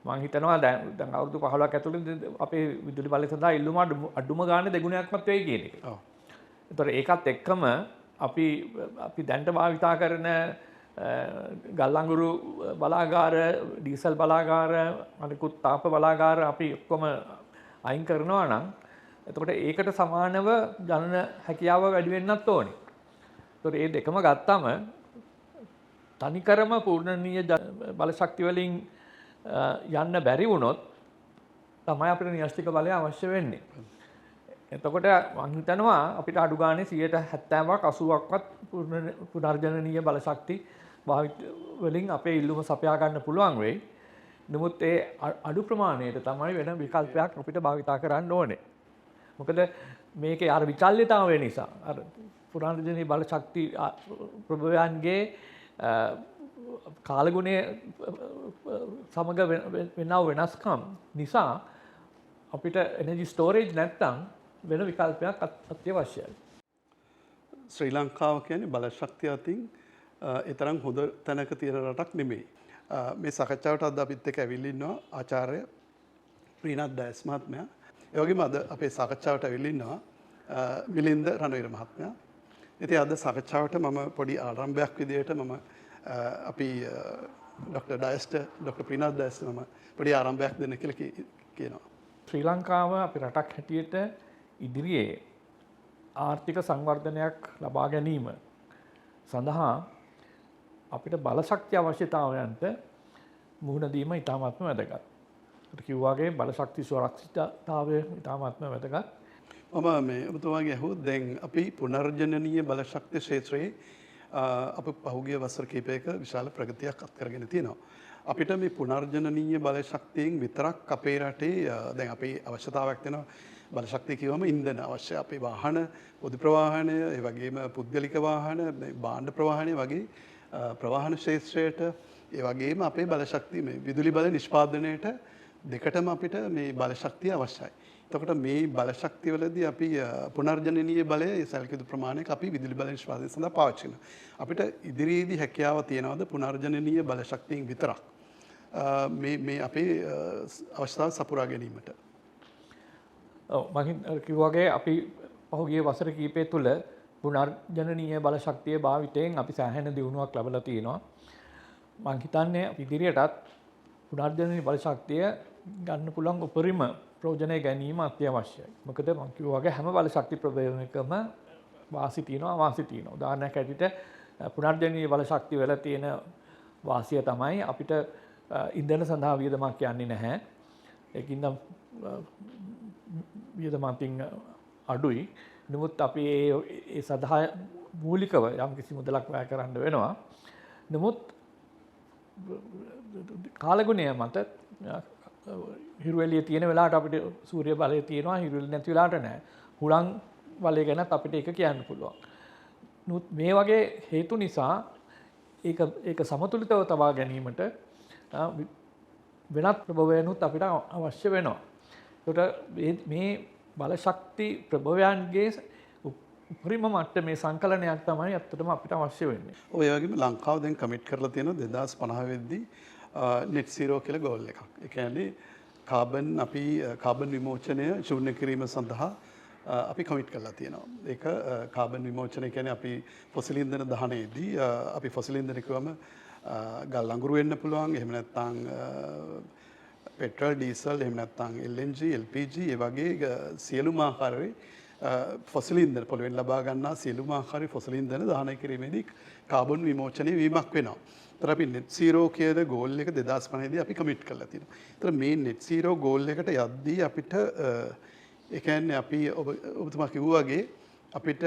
මම හිතනවා දැන් අවුරුදු 15ක් ඇතුළත අපේ විදුලි බලය සඳහා ඉල්ලුම අඩුම ගානේ දෙගුණයක්වත් වෙයි කියන එක. ඔව්. ඒතර ඒකත් එක්කම අපි දැන්ට භාවිතා කරන ගල්ලංගුරු බලාගාර, ඩීසල් බලාගාර, අනිකුත් තාප බලාගාර අපි ඔක්කොම අයින් කරනවා නම් එතකොට ඒකට සමානව ජනන හැකියාව වැඩි වෙන්නත් ඕනේ. ඒතකොට මේ දෙකම ගත්තම තනිකරම පූර්ණනීය බල ශක්තිය වලින් යන්න බැරි වුණොත් තමයි අපිට න්‍යෂ්ටික බලය අවශ්‍ය වෙන්නේ. එතකොට මම හිතනවා අපිට අඩු ගානේ 70ක් 80ක්වත් පුනර්ජනනීය බල ශක්ති භාවිත වලින් අපේ ඉල්ලුම සපයා ගන්න පුළුවන් වෙයි. නමුත් ඒ අඩු ප්‍රමාණයට තමයි වෙන විකල්පයක් අපිට භාවිතා කරන්න ඕනේ. මොකද මේකේ අර විචල්්‍යතාවය නිසා අර පුනර්ජනනීය බල ශක්ති ප්‍රභවයන්ගේ කාලගුණය සමග වෙනව වෙනස්කම් නිසා අපිට එනර්ජි ස්ටෝරේජ් නැත්තම් වෙන විකල්පයක් අත්‍යවශ්‍යයි. ශ්‍රී ලංකාව කියන්නේ බල ශක්තිය අතින් ඒ තරම් හොඳ තැනක තියෙන රටක් නෙමෙයි. මේ සාකච්ඡාවට අද අපිත් එක්ක ඇවිල්ලා ඉන්නවා ආචාර්ය ප්‍රීනාත් ඩයස් මහත්මයා. ඒ වගේම අද අපේ සාකච්ඡාවට ඇවිල්ලා ඉන්නවා මිලින්ද රණවීර මහත්මයා. ඉතින් අද සාකච්ඡාවට මම පොඩි ආරම්භයක් විදිහට මම අපි ඩොක්ටර් ඩයස්ට ඩොක්ටර් ප්‍රීනාත් ඩයස්ට මම පොඩි ආරම්භයක් දෙන්න කියලා කියනවා. ශ්‍රී ලංකාව අපි රටක් හැටියට ඉදිරියේ ආර්ථික සංවර්ධනයක් ලබා ගැනීම සඳහා අපිට බල ශක්ති අවශ්‍යතාවයන්ට මුහුණ දීම ඉතාමත්ම වැදගත්. ඒකට කිව්වාගේ බල ශක්ති සුරක්ෂිතතාවය ඉතාමත්ම වැදගත්. මම මේ ඔබතුමාගේ අහුවොත් දැන් අපි පුනර්ජනනීය බල ශක්ති ක්ෂේත්‍රයේ අප පහුගිය වසර කිහිපයක විශාල ප්‍රගතියක් අත්කරගෙන තියෙනවා. අපිට මේ පුනර්ජනනීය බල ශක්තියෙන් විතරක් අපේ රටේ දැන් අපේ අවශ්‍යතාවයක් තියෙනවා. බල ශක්තිය කියවම ඉන්ධන අවශ්‍ය. අපේ වාහන, පොදු ප්‍රවාහනය, ඒ වගේම පුද්ගලික වාහන, භාණ්ඩ ප්‍රවාහනය වගේ ප්‍රවාහන ක්ෂේත්‍රයට ඒ වගේම අපේ බල ශක්තිය මේ විදුලි බල නිෂ්පාදනයට දෙකටම අපිට මේ බල ශක්තිය අවශ්‍යයි. එතකොට මේ බල ශක්තිවලදී අපි පුනර්ජනනීය බලය සැලකිය යුතු ප්‍රමාණයක අපි විදුලි බල නිෂ්පාදනය සඳහා පාවිච්චි කරනවා. අපිට ඉදිරියේදී හැකියාව තියනවාද පුනර්ජනනීය බල ශක්තියෙන් විතරක් මේ අපේ අවශ්‍යතාව සපුරා ගැනීමට? ඔව් මම කිව්වාගේ අපි පහුගිය වසර කිහිපය තුළ පුනර්ජනනීය බල ශක්තිය භාවිතයෙන් අපි සෑහෙන දියුණුවක් ලබලා තියෙනවා. මම හිතන්නේ ඉදිරියටත් පුනර්ජනනීය බල ශක්තිය ගන්න පුළුවන් උපරිම ප්‍රයෝජනය ගැනීම අත්‍යවශ්‍යයි. මොකද මම කිව්වාගේ හැම බල ශක්ති ප්‍රභේදයකම වාසි තියෙනවා අවාසි තියෙනවා. උදාහරණයක් ඇටියට පුනර්ජනනීය බල ශක්තිය වල තියෙන වාසිය තමයි අපිට ඉන්ධන සඳහා වියදමක් යන්නේ නැහැ. ඒකින්ද වියදමකින් අඩුයි. නමුත් අපි ඒ සඳහා මූලිකව යම් කිසි මුදලක් වැය කරන්න වෙනවා. නමුත් කාලගුණය මත හිරු එළිය තියෙන වෙලාවට අපිට සූර්ය බලය තියෙනවා, හිරු එළිය නැති වෙලාවට නැහැ. හුළං බලය ගැනත් අපිට ඒක කියන්න පුළුවන්. නමුත් මේ වගේ හේතු නිසා ඒක සමතුලිතව තබා ගැනීමට වෙනත් ප්‍රභවයන්ුත් අපිට අවශ්‍ය වෙනවා. ඒකට මේ බල ශක්ති ප්‍රභවයන්ගේ උපරිම මට්ටමේ සංකලනයක් තමයි ඇත්තටම අපිට අවශ්‍ය වෙන්නේ. ඔය වගේම ලංකාව දැන් කමිට් කරලා තියෙනවා 2050 වෙද්දී net zero කියලා ගෝල් එකක්. ඒ කියන්නේ කාබන් විමෝචනය ශූන්‍ය කිරීම සඳහා අපි කමිට් කරලා තියෙනවා. ඒක කාබන් විමෝචනය කියන්නේ අපි ෆොසිල් ඉන්ධන දහනයේදී අපි ෆොසිල් ඉන්ධන කිව්වම ගල් අඟුරු වෙන්න පුළුවන්. එහෙම නැත්නම් පෙට්‍රල්, ඩීසල්, එහෙම නැත්නම් LNG, LPG ඒ වගේ සියලුම ආකාරයේ ෆොසිල් ඉන්ධන පොළවෙන් ලබා ගන්නා සියලුම ආකාරයේ ෆොසිල් ඉන්ධන දහනය කිරීමේදී කාබන් විමෝචනය වීමක් වෙනවා. ඒතර අපි net zero කියන ගෝල් එක 2050 දී අපි කමිට් කරලා තියෙනවා. ඒතර මේ net zero ගෝල් එකට යද්දී අපිට ඒ කියන්නේ අපි ඔබතුමා කිව්වා වගේ අපිට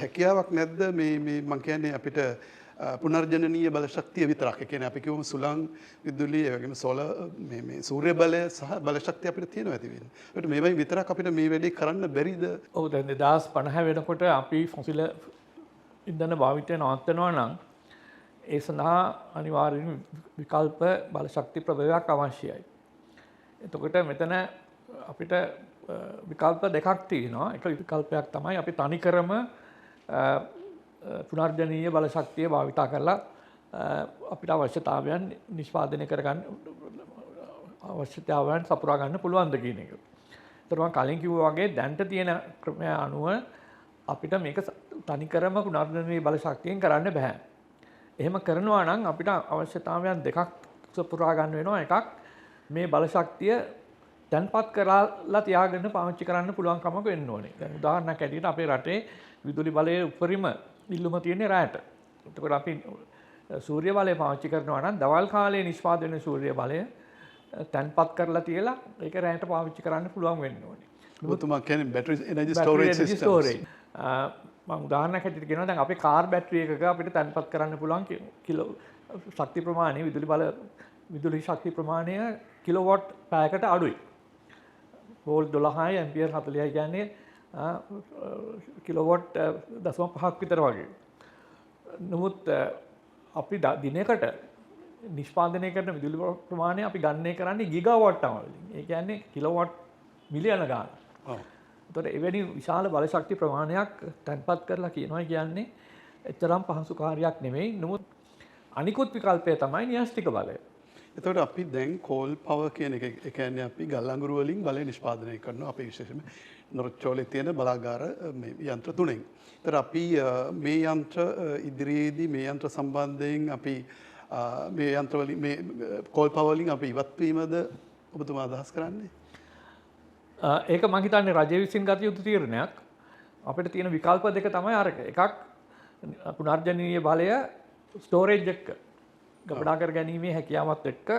හැකියාවක් නැද්ද මේ මම කියන්නේ අපිට පුනර්ජනනීය බල ශක්තිය විතරක්. ඒ කියන්නේ අපි කියමු සුළං විදුලිය ඒ වගේම සෝලර් මේ සූර්ය බලය සහ බල ශක්තිය අපිට තියෙනවා ඇති වෙන්නේ. ඒකට මේවයි විතරක් අපිට මේ වැඩේ කරන්න බැරිද? ඔව් දැන් 2050 වෙනකොට අපි ෆොසිල ඉන්ධන භාවිතය නවත්තනවා නම් ඒ සඳහා අනිවාර්යෙන් විකල්ප බල ශක්ති ප්‍රභවයක් අවශ්‍යයි. එතකොට මෙතන අපිට විකල්ප දෙකක් තියෙනවා. එක විකල්පයක් තමයි අපි තනිකරම පුනර්ජනීය බල ශක්තිය භාවිතා කරලා අපිට අවශ්‍යතාවයන් නිෂ්පාදනය කරගන්න අවශ්‍යතාවයන් සපුරා ගන්න පුළුවන්ද කියන එක. ඒතර මම කලින් කිව්වා වගේ දැන්ට තියෙන ක්‍රමය අනුව අපිට මේක තනිකරම පුනර්ජනනීය බල ශක්තියෙන් කරන්න බෑ. එහෙම කරනවා නම් අපිට අවශ්‍යතාවයන් දෙකක් සපුරා ගන්න වෙනවා. එකක් මේ බල ශක්තිය තැන්පත් කරලා තියාගෙන පාවිච්චි කරන්න පුළුවන් කමක් වෙන්න ඕනේ. දැන් උදාහරණයක් ඇටියට අපේ රටේ විදුලි බලයේ උපරිම ඉල්ලුම තියෙන්නේ රැට. එතකොට අපි සූර්ය බලය පාවිච්චි කරනවා නම් දවල් කාලයේ නිෂ්පාදනය වෙන සූර්ය බලය තැන්පත් කරලා තියලා ඒක රැට පාවිච්චි කරන්න පුළුවන් වෙන්න ඕනේ. ඔබතුමා කියන්නේ බැටරි එනර්ජි ස්ටෝරේජ් සිස්ටම්ස්. මම උදාහරණයක් හැටියට කියනවා දැන් අපේ කාර් බැටරි එකක අපිට තැන්පත් කරන්න පුළුවන් කිලෝ ශක්ති ප්‍රමාණය විදුලි ශක්ති ප්‍රමාණය කිලෝවොට් පැයකට අඩුයි. වෝල්ට් 12යි ඇම්පියර් 40යි කියන්නේ කිලෝවොට් 0.5ක් විතර වගේ. නමුත් අපි දිනයකට නිෂ්පාදනය කරන විදුලි ප්‍රමාණය අපි ගණනය කරන්නේ ගිගාවොට් වලින්. ඒ කියන්නේ කිලෝවොට් මිලියන ගාන. එතකොට එවැනි විශාල බල ශක්ති ප්‍රමාණයක් තැන්පත් කරලා කියනවා කියන්නේ එතරම් පහසු කාර්යයක් නෙමෙයි. නමුත් අනිකුත් විකල්පය තමයි න්‍යෂ්ටික බලය. එතකොට අපි දැන් කෝල් පවර් කියන එක ඒ කියන්නේ අපි ගල් අඟුරු වලින් බලය නිෂ්පාදනය කරනවා අපේ විශේෂයෙන්ම නොරොච්චෝලේ තියෙන බලාගාර මේ යන්ත්‍ර තුනෙන්. ඒතර අපි මේ යන්ත්‍ර ඉදිරියේදී මේ යන්ත්‍ර සම්බන්ධයෙන් අපි මේ යන්ත්‍ර වලින් මේ කෝල් පවර් වලින් අපි ඉවත් වීමද ඔබතුමා අදහස් කරන්නේ? ඒක මම හිතන්නේ රජය විසින් ගත යුතු තීරණයක්. අපිට තියෙන විකල්ප දෙක තමයි අරක. එකක් පුනර්ජනනීය බලය ස්ටෝරේජ් එක ගබඩා කර ගැනීමේ හැකියාවත් එක්ක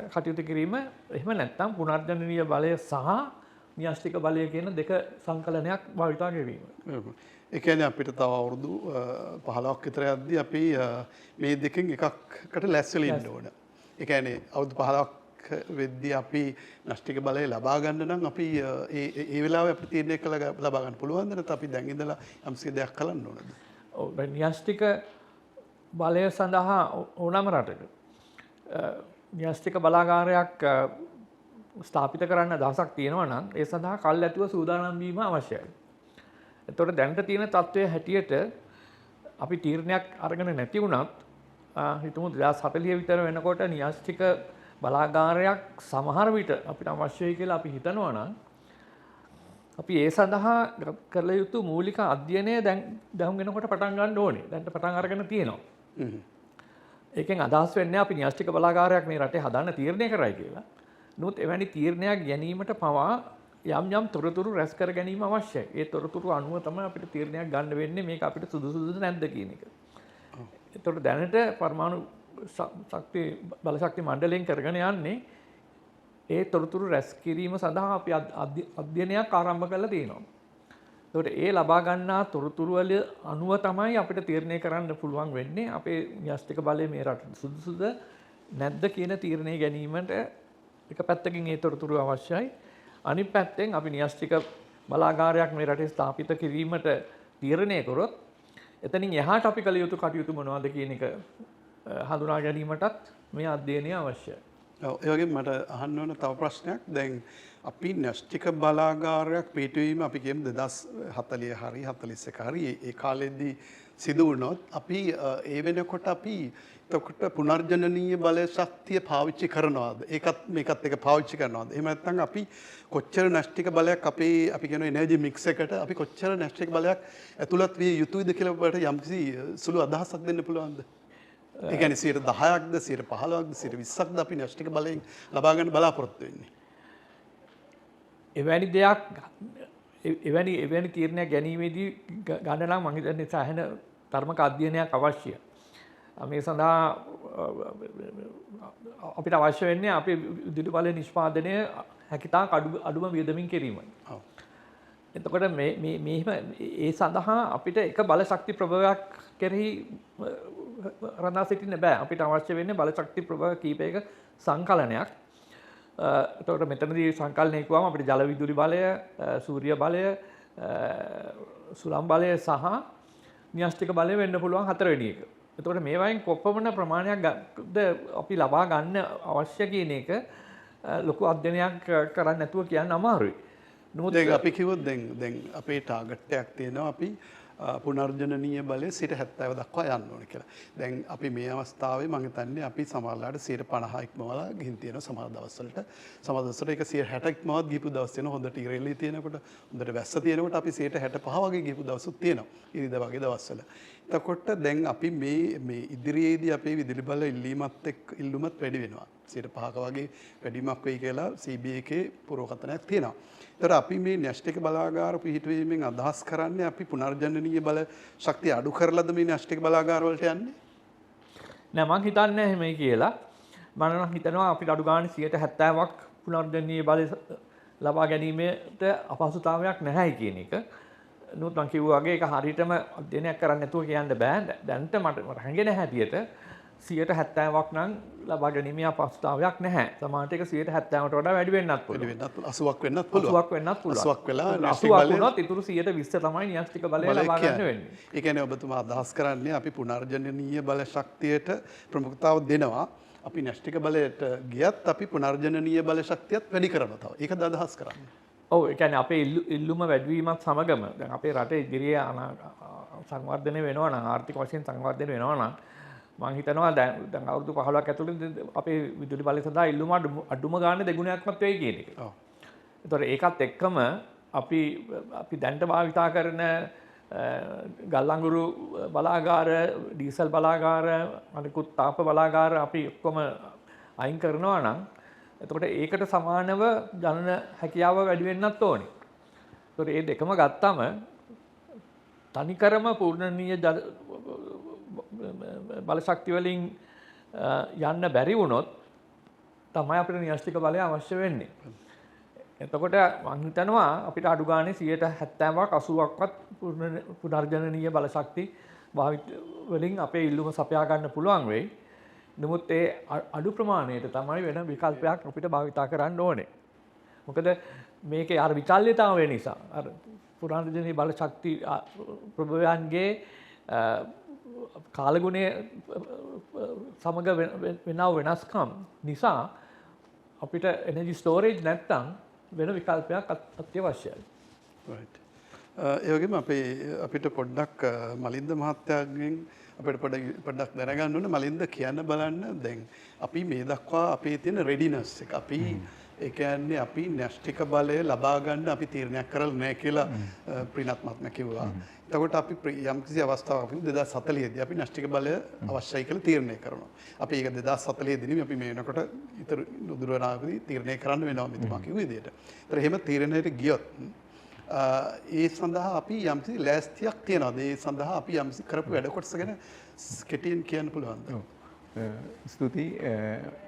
කටයුතු කිරීම. එහෙම නැත්නම් පුනර්ජනනීය බලය සහ න්‍යෂ්ටික බලය කියන දෙක සංකලනයක් භාවිතා කිරීම. ඒ කියන්නේ අපිට තව අවුරුදු 15ක් විතර යද්දී අපි මේ දෙකෙන් එකකට ලැස්තිලා ඉන්න ඕන. ඒ කියන්නේ අවුරුදු 15ක් වෙද්දී අපි න්‍යෂ්ටික බලය ලබා ගන්න නම් අපි ඒ වෙලාවේ අපිට තීරණය කළ ලබා ගන්න පුළුවන්ද නැත්නම් අපි දැන් ඉඳලා යම්කිසි දෙයක් කරන්න ඕනද? ඔව් න්‍යෂ්ටික බලය සඳහා ඕනම රටක න්‍යෂ්ටික බලාගාරයක් ස්ථාපිත කරන්න අදහසක් තියෙනවා නම් ඒ සඳහා කල් ඇතුව සූදානම් වීම අවශ්‍යයි. එතකොට දැනට තියෙන තත්ත්වය හැටියට අපි තීරණයක් අරගෙන නැති වුණත් හිතමු 2040 විතර වෙනකොට න්‍යෂ්ටික බලාගාරයක් සමහර විට අපිට අවශ්‍යයි කියලා අපි හිතනවා නම් අපි ඒ සඳහා කළ යුතු මූලික අධ්‍යයනය දැන් වෙනකොට පටන් ගන්න ඕනේ. දැන්ට පටන් අරගෙන තියෙනවා. ඒකෙන් අදහස් වෙන්නේ අපි න්‍යෂ්ටික බලාගාරයක් මේ රටේ හදන්න තීරණය කරයි කියලා. නමුත් එවැනි තීරණයක් ගැනීමට පවා යම් තොරතුරු රැස් කර ගැනීම අවශ්‍යයි. ඒ තොරතුරු අනුව තමයි අපිට තීරණයක් ගන්න වෙන්නේ මේක අපිට සුදුසුද නැද්ද කියන එක. ඒතකොට දැනට පරමාණු ශක්ති බල ශක්ති මණ්ඩලයෙන් කරගෙන යන්නේ ඒ තොරතුරු රැස් කිරීම සඳහා අපි අධ්‍යයනයක් ආරම්භ කරලා තියෙනවා. ඒකට ඒ ලබා ගන්නා තොරතුරු වල අනුව තමයි අපිට තීරණය කරන්න පුළුවන් වෙන්නේ අපේ න්‍යෂ්ටික බලය මේ රටට සුදුසුද නැද්ද කියන තීරණය ගැනීමට එක පැත්තකින් ඒ තොරතුරු අවශ්‍යයි. අනිත් පැත්තෙන් අපි න්‍යෂ්ටික බලාගාරයක් මේ රටේ ස්ථාපිත කිරීමට තීරණය කරොත් එතනින් එහාට අපි කළ යුතු කටයුතු මොනවද කියන එක හඳුනා ගැනීමටත් මේ අධ්‍යයනය අවශ්‍යයි. ඒ වගේම මට අහන්න ඕන තව ප්‍රශ්නයක්. දැන් අපි න්‍යෂ්ටික බලාගාරයක් පිටවීම අපි කියමු 2040 හරි 41 හරි ඒ කාලෙදී සිදු වුණොත් අපි ඒ වෙනකොට අපි එතකොට පුනර්ජනනීය බලය ශක්තිය පාවිච්චි කරනවාද? ඒකත් මේකත් එක පාවිච්චි කරනවාද? එහෙම නැත්නම් අපි කොච්චර න්‍යෂ්ටික බලයක් අපේ අපි කියන එනර්ජි මික්ස් එකට අපි කොච්චර න්‍යෂ්ටික බලයක් ඇතුළත් විය යුතුයිද කියලා ඔබට යම්කිසි සුළු අදහසක් දෙන්න පුළුවන්ද? ඒ කියන්නේ 10%ක්ද 15%ක්ද 20%ක්ද අපි න්‍යෂ්ටික බලයෙන් ලබා ගන්න බලාපොරොත්තු වෙන්නේ. එවැනි තීරණයක් ගැනීමේදී ගන්න නම් මම හිතන්නේ සෑහෙන ධර්මක අධ්‍යයනයක් අවශ්‍යයි. මේ සඳහා අපිට අවශ්‍ය වෙන්නේ අපේ විදුලි බලය නිෂ්පාදනය හැකියතාක් අඩුම වියදමින් කිරීමයි. එතකොට ඒ සඳහා අපිට එක බල ශක්ති ප්‍රභවයක් කෙරෙහි රඳා සිටින්න බෑ. අපිට අවශ්‍ය වෙන්නේ බල ශක්ති ප්‍රභව කීපයක සංකලනයක්. එතකොට මෙතනදී සංකලනය කියවම අපිට ජල විදුලි බලය, සූර්ය බලය, සුළං බලය සහ න්‍යෂ්ටික බලය වෙන්න පුළුවන් හතරවෙනි එක. එතකොට මේවායින් කොපමණ ප්‍රමාණයක්ද අපි ලබා ගන්න අවශ්‍ය කියන එක ලොකු අධ්‍යයනයක් කරන්න නැතුව කියන්න අමාරුයි. නමුත් දැන් අපි කිව්වොත් දැන් අපේ ටාගට් එකක් තියෙනවා අපි පුනර්ජනනීය බලය 70% දක්වා යන්න ඕන කියලා. දැන් අපි මේ අවස්ථාවේ මම හිතන්නේ අපි සමහරලාට 50% ඉක්මවලා ගිහින් තියෙන සමහර දවස්වලට ඒක 60 ඉක්මවත් ගිහපු දවස් තියෙනවා. හොඳට ඉරෙලි තියෙනකොට හොඳට වැස්ස තියෙනකොට අපි 65 වගේ ගිහපු දවසුත් තියෙනවා. ඉරිදා වගේ දවස්වල. එතකොට දැන් අපි මේ ඉදිරියේදී අපේ විදුලි බල ඉල්ලුමත් වැඩි වෙනවා. 5% වගේ වැඩිමක් වෙයි කියලා CBA එකේ පුරෝකථනයක් තියෙනවා. ඒතර අපි මේ න්‍යෂ්ටික බලාගාර පිහිටුවීමෙන් අදහස් කරන්නේ අපි පුනර්ජනනීය බල ශක්තිය අඩු කරලාද මේ න්‍යෂ්ටික බලාගාර වලට යන්නේ? නෑ මං හිතන්නේ එහෙමයි කියලා. මම නම් හිතනවා අපිට අඩු ගානේ 70%ක් පුනර්ජනනීය බලය ලබා ගැනීමට අපහසුතාවයක් නැහැයි කියන එක. නමුත් මං කිව්වා වගේ ඒක හරියටම අධ්‍යයනයක් කරන්න නැතුව කියන්න බෑ. දැන්ට මට හැඟෙන හැටියට 70%ක් නම් ලබා ගැනීමේ අපහසුතාවයක් නැහැ. සමහරට ඒක 70%ට වඩා වැඩි වෙන්නත් පුළුවන්. 80ක් වෙන්නත් පුළුවන්. 80ක් වෙන්නත් පුළුවන්. 80ක් වෙලා 80ක් වුණොත් ඊටු 120 තමයි න්‍යෂ්ටික බලය ලබා ගන්න වෙන්නේ. ඒ කියන්නේ ඔබතුමා අදහස් කරන්නේ අපි පුනර්ජනනීය බල ශක්තියට ප්‍රමුඛතාව දෙනවා. අපි න්‍යෂ්ටික බලයට ගියත් අපි පුනර්ජනනීය බල ශක්තියත් වැඩි කරනවා තව. ඒකද අදහස් කරන්නේ? ඔව් ඒ කියන්නේ අපේ ඉල්ලුම වැඩිවීමත් සමගම දැන් අපේ රටේ ඉදිරියේ සංවර්ධනය වෙනවා නම් ආර්ථික වශයෙන් සංවර්ධනය වෙනවා නම් මම හිතනවා දැන් අවුරුදු 15ක් ඇතුළත අපේ විදුලි බලය සඳහා ඉල්ලුම අඩුම ගානේ දෙගුණයක්වත් වෙයි කියන එක. ඔව්. ඒතොර ඒකත් එක්කම අපි දැන්ට භාවිතා කරන ගල්ලංගුරු බලාගාර, ඩීසල් බලාගාර, අනිකුත් තාප බලාගාර අපි ඔක්කොම අයින් කරනවා නම් එතකොට ඒකට සමානව ජනන හැකියාව වැඩි වෙන්නත් ඕනේ. ඒතොර මේ දෙකම ගත්තම තනිකරම පූර්ණනීය බල ශක්තිය වලින් යන්න බැරි වුණොත් තමයි අපිට න්‍යෂ්ටික බලය අවශ්‍ය වෙන්නේ. එතකොට මම හිතනවා අපිට අඩු ගානේ 70%ක් 80%ක්වත් පුනර්ජනනීය බල ශක්ති භාවිත වලින් අපේ ඉල්ලුම සපයා ගන්න පුළුවන් වෙයි. නමුත් ඒ අඩු ප්‍රමාණයට තමයි වෙන විකල්පයක් අපිට භාවිතා කරන්න ඕනේ. මොකද මේකේ අර විචල්්‍යතාවය නිසා අර පුනර්ජනනීය බල ශක්ති ප්‍රභවයන්ගේ කාලගුණය සමග වෙනව වෙනස්කම් නිසා අපිට එනර්ජි ස්ටෝරේජ් නැත්තම් වෙන විකල්පයක් අත්‍යවශ්‍යයි. right. ඒ වගේම අපිට පොඩ්ඩක් මලින්ද මහත්තයාගෙන් අපිට පොඩ්ඩක් දැනගන්න ඕනේ මලින්ද කියන්න බලන්න දැන් අපි මේ දක්වා අපේ තියෙන රෙඩිනස් එක අපි ඒ කියන්නේ අපි න්‍යෂ්ටික බලය ලබා ගන්න අපි තීරණයක් කරලා නැහැ කියලා ප්‍රිනත් මහත්මයා කිව්වා. එතකොට අපි යම්කිසි අවස්ථාවක 2040 දී අපි න්‍යෂ්ටික බලය අවශ්‍යයි කියලා තීරණය කරනවා. අපි ඒක 2040 දී අපි මේ වෙනකොට ඊතර නුදුරනාවකදී තීරණය කරන්න වෙනවා මෙතුමා කිව්ව විදිහට. ඒතර එහෙම තීරණයට ගියොත් ඒ සඳහා අපි යම්කිසි ලෑස්තියක් තියනවාද? ඒ සඳහා අපි යම්කිසි කරපු වැඩ කොටස ගැන කෙටියෙන් කියන්න පුළුවන්ද? ස්තුතියි.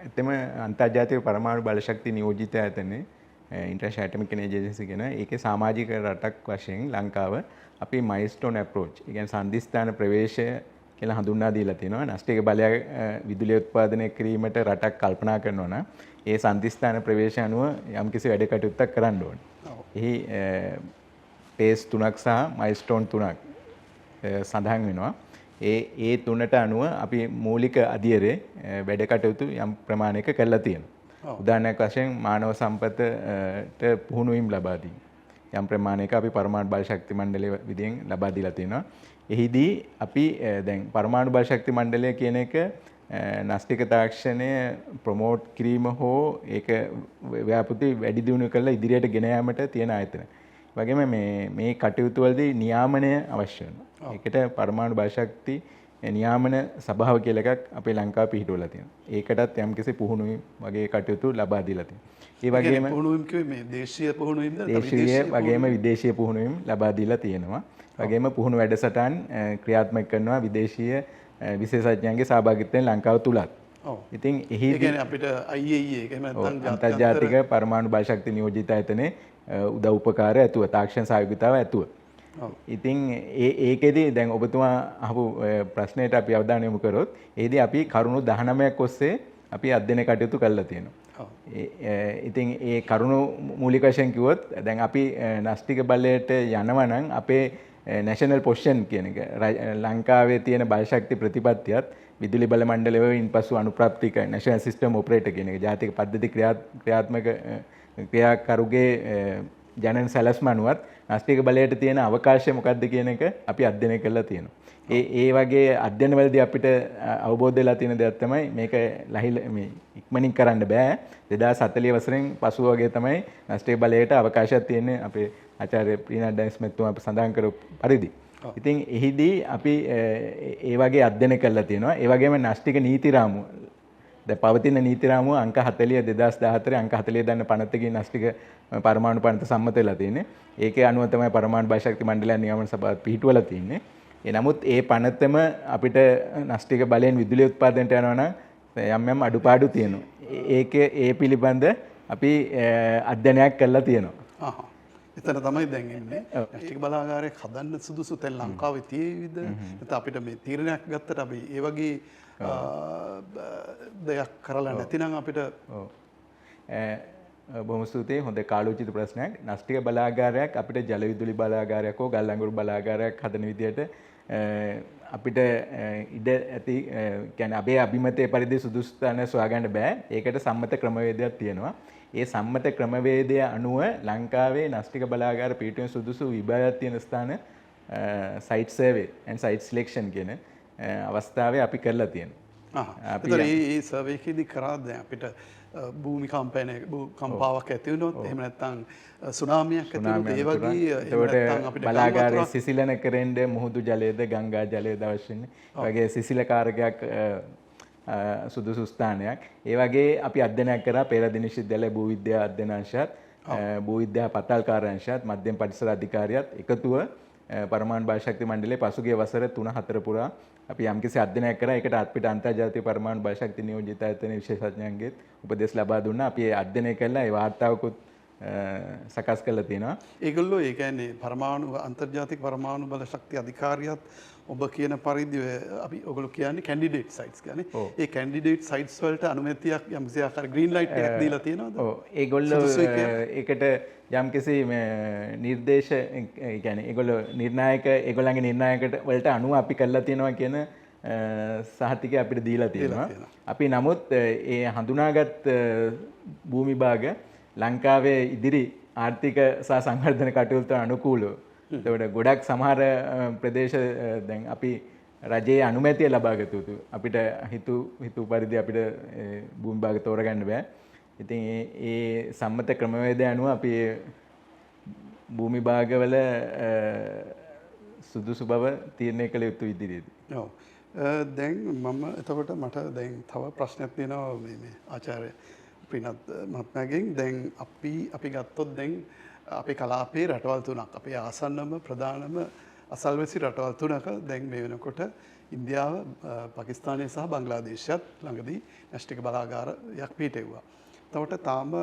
එතෙම අන්තර්ජාතික පරමාණු බලශක්ති නියෝජිත ආයතනයේ ඉන්ටර්නැෂනල් ඇටොමික් එනර්ජි ඒජන්සි කියන ඒකේ සමාජික රටක් වශයෙන් ලංකාව අපි මයිල්ස්ටෝන් අප්‍රෝච්, ඒ කියන්නේ සන්දිස්ථාන ප්‍රවේශය කියලා හඳුන්වා දීලා තියෙනවා. න්‍යෂ්ටික බලය විදුලිය උත්පාදනය කිරීමට රටක් කල්පනා කරනවා නම් ඒ සන්දිස්ථාන ප්‍රවේශය අනුව යම්කිසි වැඩ කටයුත්තක් කරන්න ඕනේ. එහි පේස් 3ක් සහ මයිල්ස්ටෝන් 3ක් සඳහන් වෙනවා. ඒ තුනට අනුව අපි මූලික අධියරේ වැඩ කටයුතු යම් ප්‍රමාණයක කරලා තියෙනවා. උදාහරණයක් වශයෙන් මානව සම්පතට පුහුණුවීම් ලබා දීම. යම් ප්‍රමාණයක අපි පරමාණු බල ශක්ති මණ්ඩලය විදිහෙන් ලබා දීලා තියෙනවා. එහිදී අපි දැන් පරමාණු බල ශක්ති මණ්ඩලය කියන එක නාස්තික තාක්ෂණය ප්‍රොමෝට් කිරීම හෝ ඒක ව්‍යාපෘති වැඩි දියුණු කරලා ඉදිරියට ගෙන යාමට තියෙන ආයතන. වගේම මේ කටයුතු වලදී නියාමනය අවශ්‍ය වෙනවා. ඒකට පරමාණු බල ශක්ති නියාමන සභාව කියලා එකක් අපේ ලංකාව පිහිටුවලා තියෙනවා. ඒකටත් යම්කිසි පුහුණුවීම් වගේ කටයුතු ලබා දීලා තියෙනවා. ඒ වගේම පුහුණුවීම් කිව්වේ මේ දේශීය පුහුණුවීම්ද? දේශීය වගේම විදේශීය පුහුණුවීම් ලබා දීලා තියෙනවා. වගේම පුහුණු වැඩසටහන් ක්‍රියාත්මක කරනවා විදේශීය විශේෂඥයන්ගේ සහභාගීත්වයෙන් ලංකාව තුලත්. ඉතින් එහි කියන්නේ අපිට IAEA එක එහෙම නැත්නම් අන්තර්ජාතික පරමාණු බල ශක්ති නියෝජිත ආයතනයේ උදව් උපකාර ඇතුව තාක්ෂණ සහයෝගිතාව ඇතුව. ඉතින් ඒකෙදි දැන් ඔබතුමා අහපු ප්‍රශ්නයට අපි අවධානය යොමු කරොත් ඒදී අපි කරුණු 19ක් ඔස්සේ අපි අධ්‍යයන කටයුතු කරලා තියෙනවා. ඉතින් ඒ කරුණු මූලික වශයෙන් කිව්වොත් දැන් අපි නාස්තික බලයට යනවා නම් අපේ නැෂනල් පොසිෂන් කියන එක ලංකාවේ තියෙන බල ශක්ති ප්‍රතිපත්තියත් විදුලි බල මණ්ඩලයෙන් පසු අනුප්‍රාප්තික නැෂනල් සිස්ටම් ඔපරේටර් කියන එක ජාතික පද්ධති ක්‍රියාත්මක ක්‍රියාකරුගේ ජනන සැලැස්ම අනුවත් නාස්තික බලයට තියෙන අවකාශය මොකක්ද කියන එක අපි අධ්‍යයනය කරලා තියෙනවා. ඒ වගේ අධ්‍යයනවලදී අපිට අවබෝධ වෙලා තියෙන දෙයක් තමයි මේක මේ ඉක්මනින් කරන්න බෑ. 2040 වසරෙන් පසු වගේ තමයි නාස්තික බලයට අවකාශයක් තියෙන්නේ අපේ ආචාර්ය ප්‍රීනා ඩැනිස් මැතිතුමා සඳහන් කරපු පරිදි. ඉතින් එහිදී අපි ඒ වගේ අධ්‍යයන කරලා තියෙනවා. ඒ වගේම නාස්තික නීති රාමුව දැන් පවතින නීති රාමුව අංක 40 2014 අංක 40 දන්න පනතකින් නාස්තික පරමාණු පනත සම්මත වෙලා තියෙන්නේ. ඒකේ අනුව තමයි පරමාණු බාහ්‍යශක්ති මණ්ඩලය නියමන සභාව පිහිටුවලා තියෙන්නේ. නමුත් ඒ පනතම අපිට නාස්තික බලයෙන් විදුලිය උත්පාදනයට යනවා නම් යම් අඩුපාඩු තියෙනවා. ඒකේ ඒ පිළිබඳ අපි අධ්‍යයනයක් කරලා තියෙනවා. එතන තමයි දැන් ඉන්නේ. නාස්තික බලාගාරයක් හදන්න සුදුසු තැන් ලංකාවේ තියෙවිද? නැත්නම් අපිට මේ තීරණයක් ගත්තට අපි ඒ වගේ දෙයක් කරලා නැතිනම් අපිට බොහොම ස්තුතියි. හොඳ කාලෝචිත ප්‍රශ්නයක්. නාස්තික බලාගාරයක් අපිට ජල විදුලි බලාගාරයක් හෝ ගල් අඟුරු බලාගාරයක් හදන විදිහට අපිට ඉඩ ඇති කියන්නේ අපේ අභිමතයේ පරිදි සුදුසු තැන සොයාගන්න බෑ. ඒකට සම්මත ක්‍රමවේදයක් තියෙනවා. ඒ සම්මත ක්‍රමවේදය අනුව ලංකාවේ නාස්තික බලාගාර පිහිටුවෙන සුදුසු විභාගයක් තියෙන ස්ථාන site survey and site selection කියන අවස්ථාවේ අපි කරලා තියෙනවා. අපි මේ සර්වේ එකේදී කරා දැන් අපිට භූමිකම්පාවක් ඇති වුණොත් එහෙම නැත්නම් සුනාමියක් ඇති වුණොත් ඒ වගේ ඒකට අපිට බලාගාරයේ සිසිලන කරෙන්න මුහුදු ජලයේද ගංගා ජලයේද අවශ්‍ය වෙන්නේ. ඒ වගේ සිසිල කාරකයක් සුදුසු ස්ථානයක්. ඒ වගේ අපි අධ්‍යයනයක් කරා පෙරදින විශ්වවිද්‍යාලයේ භූ විද්‍යා අධ්‍යයන අංශයත් භූ විද්‍යා පතාල් කාර්ය අංශයත් මධ්‍යම පරිසර අධිකාරියත් එකතුව පරමාණු බාහ්‍යශක්ති මණ්ඩලයේ පසුගිය වසර 3-4 පුරා අපි යම්කිසි අධ්‍යයනයක් කරා. ඒකට අපිට අන්තර්ජාතික පරමාණු බාහ්‍යශක්ති නියෝජිත ආයතන විශේෂඥයන්ගෙත් උපදෙස් ලබා දුන්නා. අපි ඒ අධ්‍යයනය කළා. ඒ වාර්තාවකුත් සකස් කරලා තියෙනවා. ඒගොල්ලෝ ඒ කියන්නේ පරමාණු අන්තර්ජාතික පරමාණු බල ශක්ති අධිකාරියත් ඔබ කියන පරිදි අපි ඔයගොල්ලෝ කියන්නේ කැන්ඩිඩේට් සයිට්ස් කියන්නේ. ඒ කැන්ඩිඩේට් සයිට්ස් වලට අනුමැතියක් යම්කිසි ආකාර ග්‍රීන් ලයිට් එකක් දීලා තියෙනවද? ඔව්. ඒගොල්ලෝ ඒකට යම්කිසි නිර්දේශ ඒ කියන්නේ ඒගොල්ලෝ ඒගොල්ලන්ගේ නිර්ණායකට වලට අනුව අපි කරලා තියෙනවා කියන සහතිකය අපිට දීලා තියෙනවා. අපි නමුත් ඒ හඳුනාගත් භූමි භාග ලංකාවේ ඉදිරි ආර්ථික සහ සංවර්ධන කටයුතු අනුකූලව එතකොට ගොඩක් සමහර ප්‍රදේශ දැන් අපි රජයේ අනුමැතිය ලබා ගත යුතු අපිට හිතු පරිදි අපිට භූමි භාග තෝරගන්න බෑ. ඉතින් ඒ සම්මත ක්‍රමවේදය අනුව අපි භූමි භාගවල සුදුසු බව තීරණය කළ යුතු ඉදිරියේදී. ඔව්. දැන් මම එතකොට මට දැන් තව ප්‍රශ්නයක් තියෙනවා මේ ආචාර්ය ප්‍රීනත් මහත්මයාගෙන්. දැන් අපි ගත්තොත් දැන් අපේ කලාපයේ රටවල් තුනක් අපේ ආසන්නම ප්‍රධානම අසල්වැසි රටවල් තුනක දැන් මේ වෙනකොට ඉන්දියාව, පාකිස්තානය සහ බංග්ලාදේශයත් ළඟදී නාස්තික බලාගාරයක් පිහිටෙව්වා. එතකොට තාම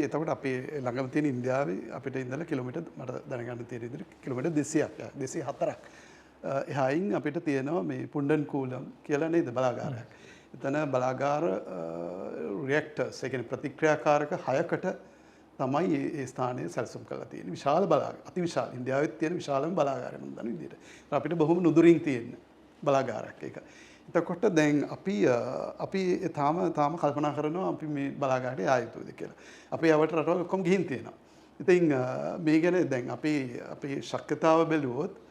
එතකොට අපේ ළඟම තියෙන ඉන්දියාවේ අපිට ඉඳලා කිලෝමීටර් මට දැනගන්න තියෙන විදිහට කිලෝමීටර් 204ක් එහායින් අපිට තියෙනවා මේ පුණ්ඩන්කූලම් කියලා නේද බලාගාරයක්. එතන බලාගාර රියැක්ටර්ස් ඒ කියන්නේ ප්‍රතික්‍රියාකාරක 6කට තමයි ඒ ස්ථානයේ සැලසුම් කරලා තියෙන්නේ. විශාල බලාගාර අතිවිශාල ඉන්දියාවෙත් තියෙන විශාලම බලාගාරය මම දන්න විදිහට. අපිට බොහොම නුදුරින් තියෙන බලාගාරයක් ඒක. එතකොට දැන් අපි තාම කල්පනා කරනවා අපි මේ බලාගාරයට ආ යුතුද කියලා. අපේ යවට රටවල් ඔක්කොම ගිහින් තියෙනවා. ඉතින් මේ ගැන දැන් අපේ ශක්්‍යතාව බැලුවොත්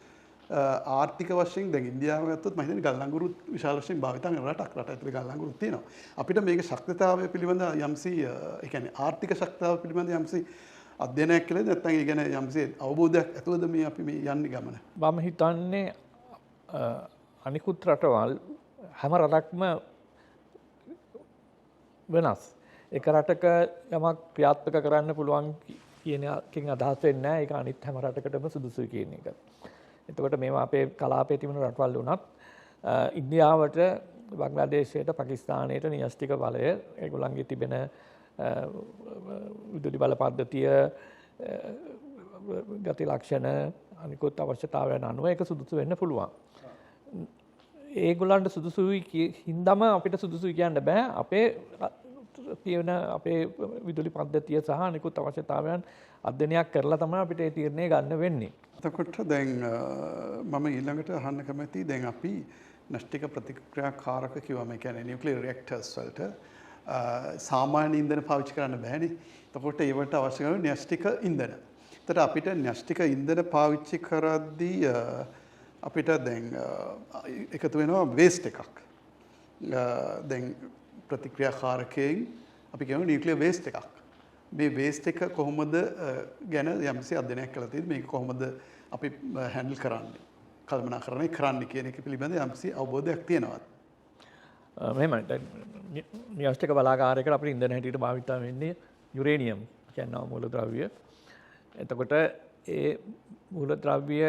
ආර්ථික වශයෙන් දැන් ඉන්දියාව ගත්තොත් මම හිතන්නේ ගල් අඟුරු විශාල වශයෙන් භාවිත කරන රට ඇතුලේ ගල් අඟුරු තියෙනවා. අපිට මේක ශක්්‍යතාවය පිළිබඳ යම්සි ඒ කියන්නේ ආර්ථික ශක්්‍යතාව පිළිබඳ යම්සි අධ්‍යයනයක් කළේ නැත්නම් ඒ ගැන යම්සි අවබෝධයක් ඇතුවද මේ අපි මේ යන්නේ ගමන? මම හිතන්නේ අනිකුත් රටවල් හැම රටක්ම වෙනස්. එක රටක යමක් ක්‍රියාත්මක කරන්න පුළුවන් කියන එකකින් අදහස් වෙන්නේ නැහැ. ඒක අනිත් හැම රටකටම සුදුසුයි කියන එක. එතකොට මේවා අපේ කලාපයේ තිබෙන රටවල් වුණත් ඉන්දියාවට, බංග්ලාදේශයට, පාකිස්තානයට න්‍යෂ්ටික බලය ඒගොල්ලන්ගේ තිබෙන විදුලි බල පද්ධතිය, ගති ලක්ෂණ, අනිකුත් අවශ්‍යතාවයන් අනුව ඒක සුදුසු වෙන්න පුළුවන්. ඒගොල්ලන්ට සුදුසුයි හින්දාම අපිට සුදුසුයි කියන්න බෑ. අපේ තියෙන අපේ විදුලි පද්ධතිය සහ අනිකුත් අවශ්‍යතාවයන් අධ්‍යයනයක් කරලා තමයි අපිට ඒ තීරණය ගන්න වෙන්නේ. එතකොට දැන් මම ඊළඟට අහන්න කැමතියි දැන් අපි නාස්තික ප්‍රතික්‍රියාකාරක කිව්වම ඒ කියන්නේ නියුක්ලියර් රියැක්ටර්ස් වලට සාමාන්‍ය ඉන්ධන පාවිච්චි කරන්න බෑනේ. එතකොට ඒවට අවශ්‍ය කරන න්‍යෂ්ටික ඉන්ධන. එතකොට අපිට න්‍යෂ්ටික ඉන්ධන පාවිච්චි කරද්දී අපිට දැන් එකතු වෙනවා වේස්ට් එකක්. දැන් ප්‍රතික්‍රියාකාරකයෙන් අපි කියනවා නියුක්ලියර් වේස්ට් එකක්. මේ වේස්ට් එක කොහොමද ගැන යම්කිසි අධ්‍යයනයක් කළා තියෙන්නේ. මේක කොහොමද අපි හැන්ඩල් කරන්නේ, කළමනාකරණය කරන්නේ කියන එක පිළිබඳ යම්කිසි අවබෝධයක් තියෙනවා. මෙහෙමයි. න්‍යෂ්ටික බලාගාරයකට අපිට ඉන්ධන හැටියට භාවිත වෙන්නේ යුරේනියම් කියන මූලද්‍රව්‍ය. එතකොට ඒ මූලද්‍රව්‍ය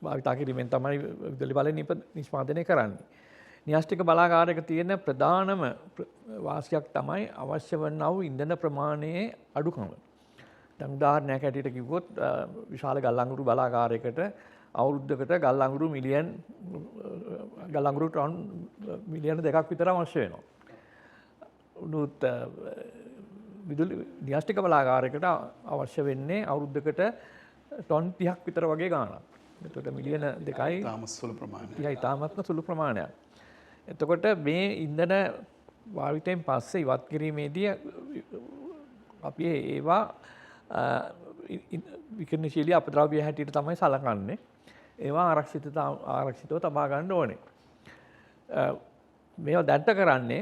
භාවිතා කිරීමෙන් තමයි විදුලි බලය නිෂ්පාදනය කරන්නේ. න්‍යෂ්ටික බලාගාරයක තියෙන ප්‍රධානම වාසියක් තමයි අවශ්‍ය වන්නා වූ ඉන්ධන ප්‍රමාණයේ අඩුකම. දැන් උදාහරණයක් හැටියට කිව්වොත් විශාල ගල් අඟුරු බලාගාරයකට අවුරුද්දකට ගල් අඟුරු ටන් මිලියන 2ක් විතර අවශ්‍ය වෙනවා. උනුත් විදුලි න්‍යෂ්ටික බලාගාරයකට අවශ්‍ය වෙන්නේ අවුරුද්දකට ටොන් 30ක් විතර වගේ ගාණක්. එතකොට මිලියන 2යි තාම සුළු ප්‍රමාණයක්. ඉතාමත්ම සුළු ප්‍රමාණයක්. එතකොට මේ ඉන්ධන භාවිතයෙන් පස්සේ ඉවත් කිරීමේදී අපි ඒවා විකිරණශීලී අපද්‍රව්‍ය හැටියට තමයි සලකන්නේ. ඒවා ආරක්ෂිතව තබා ගන්න ඕනේ. මේවා දැන්ට කරන්නේ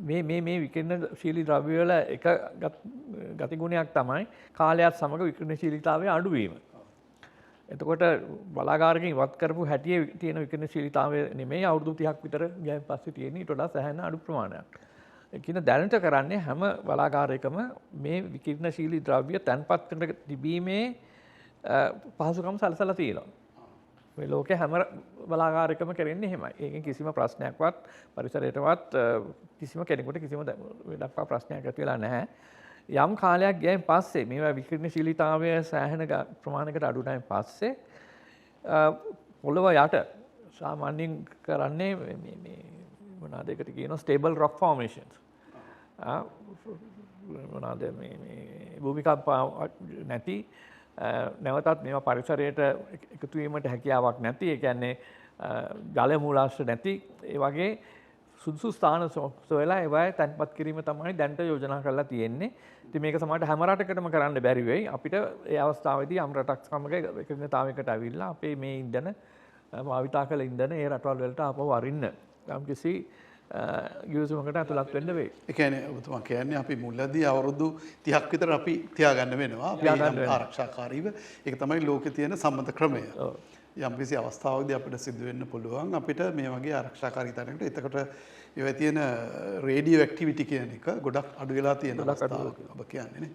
මේ විකිරණශීලී ද්‍රව්‍ය වල එක ගතිගුණයක් තමයි කාලයත් සමග විකිරණශීලීතාවය අඩුවීම. එතකොට බලාගාරකින් ඉවත් කරපු හැටියේ තියෙන විකිරණශීලීතාවය නෙමෙයි අවුරුදු 30ක් විතර ගියන් පස්සේ තියෙන ඊට වඩා සෑහෙන අඩු ප්‍රමාණයක්. ඒ කියන්නේ දැනට කරන්නේ හැම බලාගාරයකම මේ විකිරණශීලී ද්‍රව්‍ය තැන්පත් කර තිබීමේ පහසුකම් සලසලා තියෙනවා. මේ ලෝකේ හැම බලාගාරයකම කරන්නේ එහෙමයි. ඒකෙන් කිසිම ප්‍රශ්නයක්වත් පරිසරයටවත් කිසිම කෙනෙකුට කිසිම දක්වා ප්‍රශ්නයක් ඇති වෙලා නැහැ. යම් කාලයක් ගියන් පස්සේ මේවා විකිරණශීලීතාවය සෑහෙන ප්‍රමාණයකට අඩු වුණාන් පස්සේ පොළව යට සාමාන්‍යයෙන් කරන්නේ මේ මොනවාද ඒකට කියනවා ස්ටේබල් රොක් ෆෝමේෂන්ස්. මොනවාද මේ භූමිකම්ප නැති නැවතත් මේවා පරිසරයට එකතු වීමට හැකියාවක් නැති, ඒ කියන්නේ ජල මූලාශ්‍ර නැති ඒ වගේ සුදුසු ස්ථාන සොයලා ඒවායේ තැන්පත් කිරීම තමයි දැන්ට යෝජනා කරලා තියෙන්නේ. ඉතින් මේක සමහරට හැම රටකටම කරන්න බැරි වෙයි. අපිට ඒ අවස්ථාවේදී යම් රටක් සමග එකඟතාවයකට අවිල්ලා අපේ මේ ඉන්ධන භාවිතා කළ ඉන්ධන ඒ රටවල් වලට ආපහු අරින්න යම්කිසි ගිවිසුමකට ඇතුළත් වෙන්න වෙයි. ඒ කියන්නේ ඔබතුමා කියන්නේ අපි මුලදී අවුරුදු 30ක් විතර අපි තියාගන්න වෙනවා. අපි ආරක්ෂාකාරීව. ඒක තමයි ලෝකේ තියෙන සම්මත ක්‍රමය. යම්කිසි අවස්ථාවකදී අපිට සිදු වෙන්න පුළුවන් අපිට මේ වගේ ආරක්ෂාකාරී තැනකට. එතකොට ඒවා තියෙන රේඩියෝ ඇක්ටිවිටි කියන එක ගොඩක් අඩු වෙලා තියෙන අවස්ථාවක් ඔබ කියන්නේ නේ.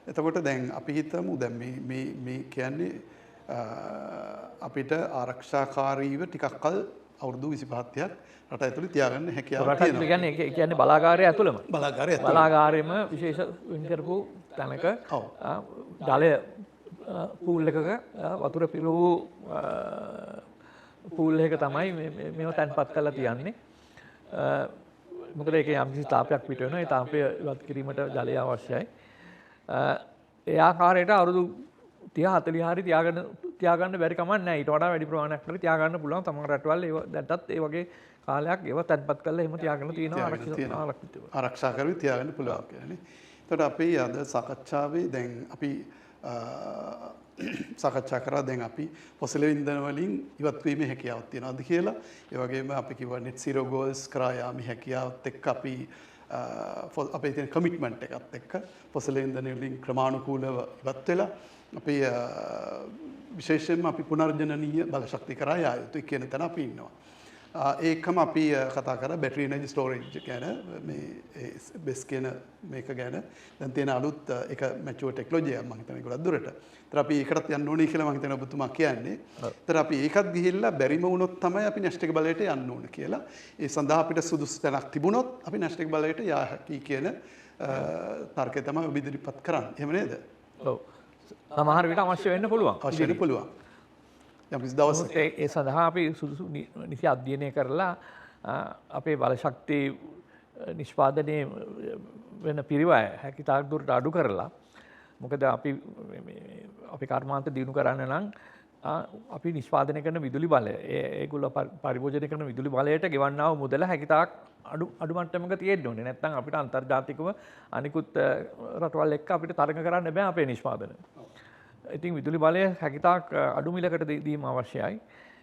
එතකොට දැන් අපි හිතමු දැන් මේ කියන්නේ අපිට ආරක්ෂාකාරීව ටිකක් කල් අවුරුදු 25ක් රට ඇතුළේ තියාගන්න හැකියාවක් තියෙනවා. රට කියන්නේ බලාගාරය ඇතුළම. බලාගාරෙම විශේෂ වෙන් කරපු තැනක ජලය පූල් එකක වතුර පිරවූ පූල් එක තමයි මේව තැන්පත් කරලා තියන්නේ. මොකද ඒකේ යම්කිසි තාපයක් පිට වෙනවා. ඒ තාපය ඉවත් කිරීමට ජලය අවශ්‍යයි. ඒ ආකාරයට අවුරුදු 30 40 හරි තියාගන්න බැරි කමක් නැහැ. ඊට වඩා වැඩි ප්‍රමාණයක් හරි තියාගන්න පුළුවන්. තමන් රටවල් ඒව දැන්ටත් ඒ වගේ කාලයක් ඒව තැන්පත් කරලා එහෙම තියාගෙන තියෙනවා ආරක්ෂිතව. ආරක්ෂා කරවි තියාගන්න පුළුවන් කියන්නේ. එතකොට අපි අද සාකච්ඡාවේ දැන් අපි සාකච්ඡා කරා දැන් අපි ෆොසිල් ඉන්ධන වලින් ඉවත් වීමේ හැකියාවක් තියනවාද කියලා. ඒ වගේම අපි කිව්වා net zero goals කරා යාමේ හැකියාවත් එක්ක අපි අපේ තියෙන කමිට්මන්ට් එකත් එක්ක ෆොසිල් ඉන්ධන වලින් ක්‍රමානුකූලව ඉවත් වෙලා අපි විශේෂයෙන්ම අපි පුනර්ජනනීය බල ශක්තිය කරා යා යුතුයි කියන තැන අපි ඉන්නවා. ඒකම අපි කතා කරා බැටරි එනර්ජි ස්ටෝරේජ් ගැන මේ බෙස් කියන මේක ගැන දැන් තියෙන අලුත් එක මැචුවර් ටෙක්නොලොජි එකක් මම හිතන්නේ ගොඩක් දුරට. ඒතර අපි ඒකටත් යන්න ඕනේ කියලා මම හිතනවා ඔබතුමා කියන්නේ. ඒතර අපි ඒකත් ගිහිල්ලා බැරිම වුණොත් තමයි අපි න්‍යෂ්ටික බලයට යන්න ඕන කියලා. ඒ සඳහා අපිට සුදුසු තැනක් තිබුණොත් අපි න්‍යෂ්ටික බලයට යා හැකි කියන තර්කය තමයි ඔබ ඉදිරිපත් කරන්නේ. එහෙම නේද? ඔව්. සමහර විට අවශ්‍ය වෙන්න පුළුවන්. අවශ්‍ය වෙන්න පුළුවන්. යම්කිසි දවසක ඒ සඳහා අපි සුදුසු නිසි අධ්‍යයනය කරලා අපේ බල ශක්තිය නිෂ්පාදනය වෙන පිරිවැය හැකිතාක් දුරට අඩු කරලා, මොකද අපි කර්මාන්ත දියුණු කරන්න නම් අපි නිෂ්පාදනය කරන විදුලි බලය ඒගොල්ලෝ පරිභෝජනය කරන විදුලි බලයට ගෙවන්නා වූ මුදල හැකිතාක් අඩු මට්ටමක තියෙන්න ඕනේ. නැත්නම් අපිට අන්තර්ජාතිකව අනිකුත් රටවල් එක්ක අපිට තරඟ කරන්න බෑ අපේ නිෂ්පාදන. ඉතින් විදුලි බලය හැකිතාක් අඩු මිලකට දීම අවශ්‍යයි.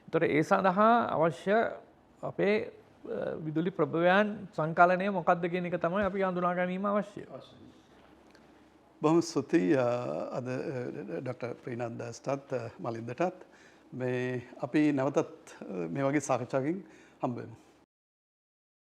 ඒතකොට ඒ සඳහා අවශ්‍ය අපේ විදුලි ප්‍රභවයන් සංකලනය මොකක්ද කියන එක තමයි අපි හඳුනා ගැනීම අවශ්‍යයි. බොහොම ස්තුතියි අද ඩොක්ටර් ප්‍රීනාත් දාස්ටත් මලින්දටත් මේ අපි නැවතත් මේ වගේ සාකච්ඡාවකින් හම්බ වෙමු.